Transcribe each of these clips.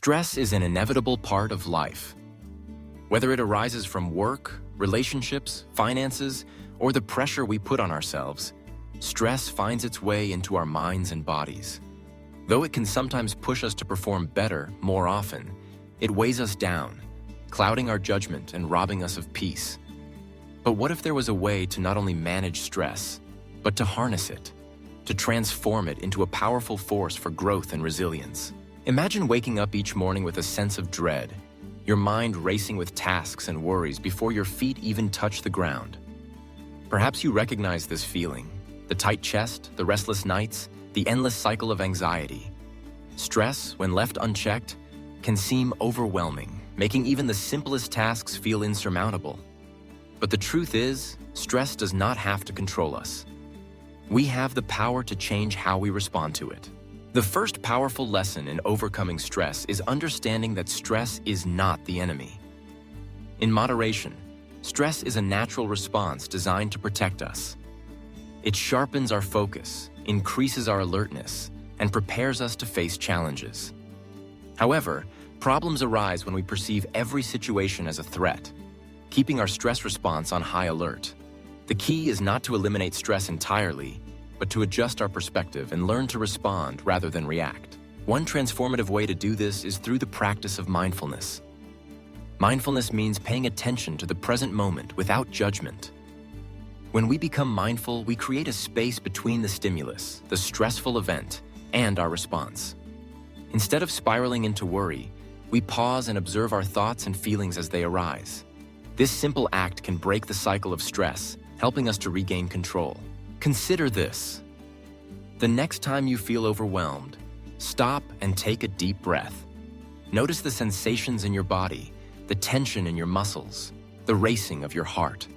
Stress is an inevitable part of life. Whether it arises from work, relationships, finances, or the pressure we put on ourselves, stress finds its way into our minds and bodies. Though it can sometimes push us to perform better more often, it weighs us down, clouding our judgment and robbing us of peace. But what if there was a way to not only manage stress, but to harness it, to transform it into a powerful force for growth and resilience? Imagine waking up each morning with a sense of dread, your mind racing with tasks and worries before your feet even touch the ground. Perhaps you recognize this feeling, the tight chest, the restless nights, the endless cycle of anxiety. Stress, when left unchecked, can seem overwhelming, making even the simplest tasks feel insurmountable. But the truth is, stress does not have to control us. We have the power to change how we respond to it. The first powerful lesson in overcoming stress is understanding that stress is not the enemy. In moderation, stress is a natural response designed to protect us. It sharpens our focus, increases our alertness, and prepares us to face challenges. However, problems arise when we perceive every situation as a threat, keeping our stress response on high alert. The key is not to eliminate stress entirely, but to adjust our perspective and learn to respond rather than react. One transformative way to do this is through the practice of mindfulness. Mindfulness means paying attention to the present moment without judgment. When we become mindful, we create a space between the stimulus, the stressful event, and our response. Instead of spiraling into worry, we pause and observe our thoughts and feelings as they arise. This simple act can break the cycle of stress, helping us to regain control. Consider this. The next time you feel overwhelmed, stop and take a deep breath. Notice the sensations in your body, the tension in your muscles, the racing of your heart.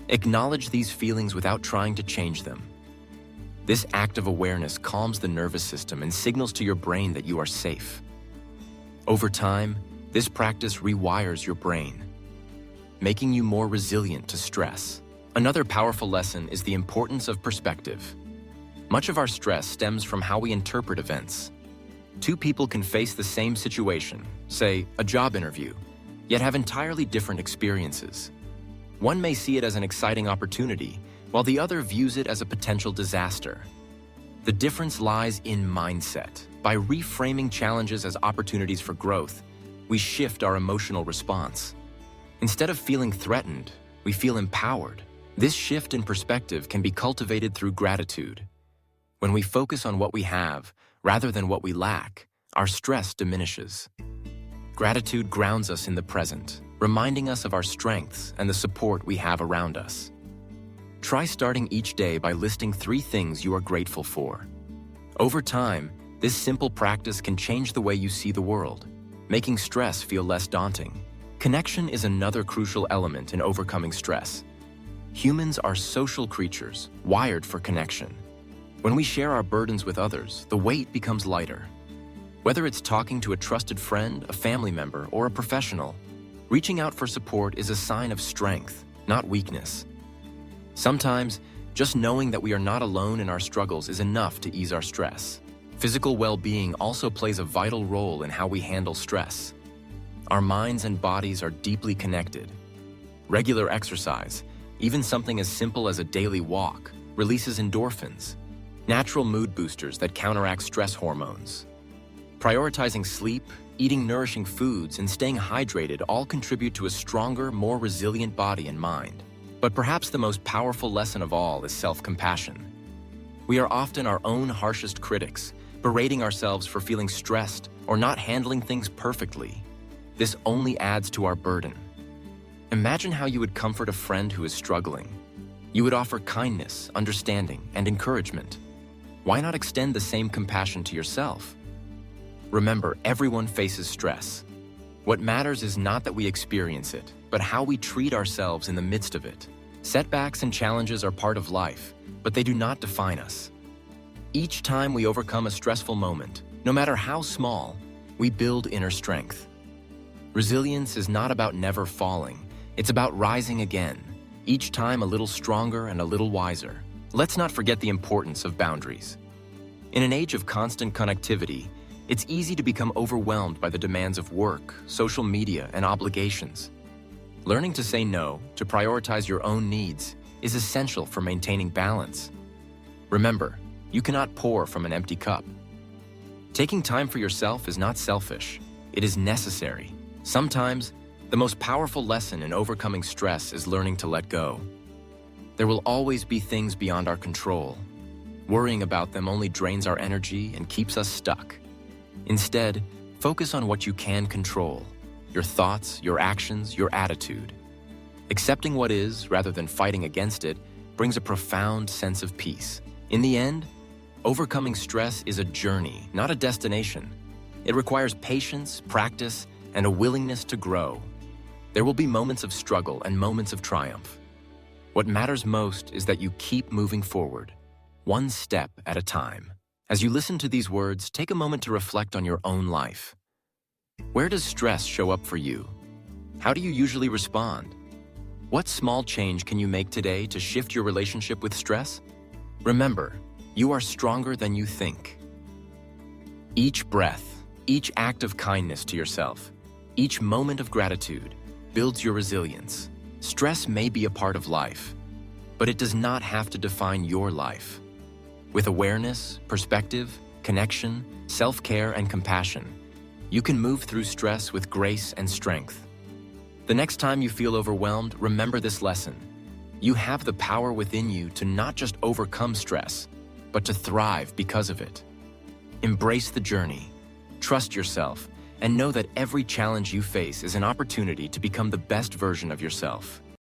Acknowledge these feelings without trying to change them. This act of awareness calms the nervous system and signals to your brain that you are safe. Over time, this practice rewires your brain, making you more resilient to stress. Another powerful lesson is the importance of perspective. Much of our stress stems from how we interpret events. Two people can face the same situation, say a job interview, yet have entirely different experiences. One may see it as an exciting opportunity, while the other views it as a potential disaster. The difference lies in mindset. By reframing challenges as opportunities for growth, we shift our emotional response. Instead of feeling threatened, we feel empowered. This shift in perspective can be cultivated through gratitude. When we focus on what we have, rather than what we lack, our stress diminishes. Gratitude grounds us in the present, reminding us of our strengths and the support we have around us. Try starting each day by listing 3 things you are grateful for. Over time, this simple practice can change the way you see the world, making stress feel less daunting. Connection is another crucial element in overcoming stress. Humans are social creatures, wired for connection. When we share our burdens with others, the weight becomes lighter. Whether it's talking to a trusted friend, a family member, or a professional, reaching out for support is a sign of strength, not weakness. Sometimes, just knowing that we are not alone in our struggles is enough to ease our stress. Physical well-being also plays a vital role in how we handle stress. Our minds and bodies are deeply connected. Regular exercise, even something as simple as a daily walk, releases endorphins, natural mood boosters that counteract stress hormones. Prioritizing sleep, eating nourishing foods, and staying hydrated all contribute to a stronger, more resilient body and mind. But perhaps the most powerful lesson of all is self-compassion. We are often our own harshest critics, berating ourselves for feeling stressed or not handling things perfectly. This only adds to our burden. Imagine how you would comfort a friend who is struggling. You would offer kindness, understanding, and encouragement. Why not extend the same compassion to yourself? Remember, everyone faces stress. What matters is not that we experience it, but how we treat ourselves in the midst of it. Setbacks and challenges are part of life, but they do not define us. Each time we overcome a stressful moment, no matter how small, we build inner strength. Resilience is not about never falling. It's about rising again, each time a little stronger and a little wiser. Let's not forget the importance of boundaries. In an age of constant connectivity, It's easy to become overwhelmed by the demands of work, social media, and obligations. Learning to say no, to prioritize your own needs, is essential for maintaining balance. Remember, you cannot pour from an empty cup. Taking time for yourself is not selfish. It is necessary. Sometimes, the most powerful lesson in overcoming stress is learning to let go. There will always be things beyond our control. Worrying about them only drains our energy and keeps us stuck. Instead, focus on what you can control: your thoughts, your actions, your attitude. Accepting what is, rather than fighting against it, brings a profound sense of peace. In the end, overcoming stress is a journey, not a destination. It requires patience, practice, and a willingness to grow. There will be moments of struggle and moments of triumph. What matters most is that you keep moving forward, one step at a time. As you listen to these words, take a moment to reflect on your own life. Where does stress show up for you? How do you usually respond? What small change can you make today to shift your relationship with stress? Remember, you are stronger than you think. Each breath, each act of kindness to yourself, each moment of gratitude builds your resilience. Stress may be a part of life, but it does not have to define your life. With awareness, perspective, connection, self-care, and compassion, you can move through stress with grace and strength. The next time you feel overwhelmed, remember this lesson. You have the power within you to not just overcome stress, but to thrive because of it. Embrace the journey, trust yourself, and know that every challenge you face is an opportunity to become the best version of yourself.